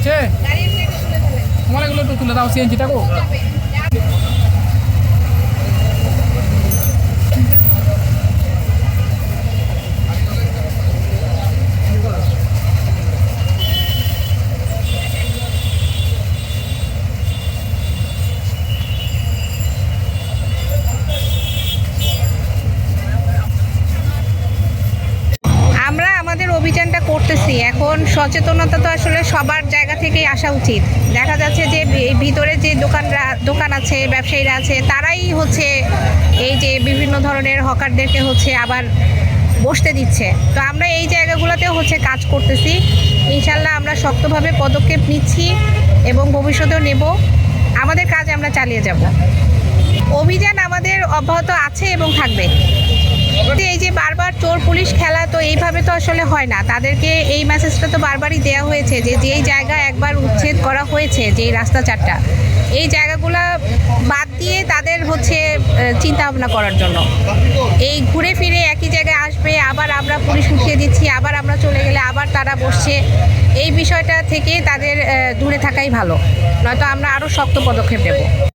যাচ্ছে, তোমার এগুলো একটু তুলে দাও সিএনজিটা গো। আমরা আমাদের অভিযানটা করতেছি। এখন সচেতনতা তো আসলে সবার জায়গা থেকেই আসা উচিত। দেখা যাচ্ছে যে ভিতরে যে দোকান আছে, ব্যবসায়ীরা আছে, তারাই হচ্ছে এই যে বিভিন্ন ধরনের হকারদেরকে হচ্ছে আবার বসতে দিচ্ছে। তো আমরা এই জায়গাগুলোতেও হচ্ছে কাজ করতেছি। ইনশাল্লাহ আমরা শক্তভাবে পদক্ষেপ নিচ্ছি এবং ভবিষ্যতেও নেব। আমাদের কাজ আমরা চালিয়ে যাব। অভিযান আমাদের অব্যাহত আছে এবং থাকবে। এই যে বারবার চোর পুলিশ খেলা, তো এইভাবে তো আসলে হয় না। তাদেরকে এই মেসেজটা তো বারবারই দেওয়া হয়েছে যে যেই জায়গা একবার উচ্ছেদ করা হয়েছে, যেই রাস্তা চারটা, এই জায়গাগুলো বাদ দিয়ে তাদের হচ্ছে চিন্তা ভাবনা করার জন্য। এই ঘুরে ফিরে একই জায়গায় আসবে, আবার আমরা পুলিশ উঠিয়ে দিচ্ছি, আবার আমরা চলে গেলে আবার তারা বসছে, এই বিষয়টা থেকে তাদের দূরে থাকাই ভালো। নয়তো আমরা আরও শক্ত পদক্ষেপ নেব।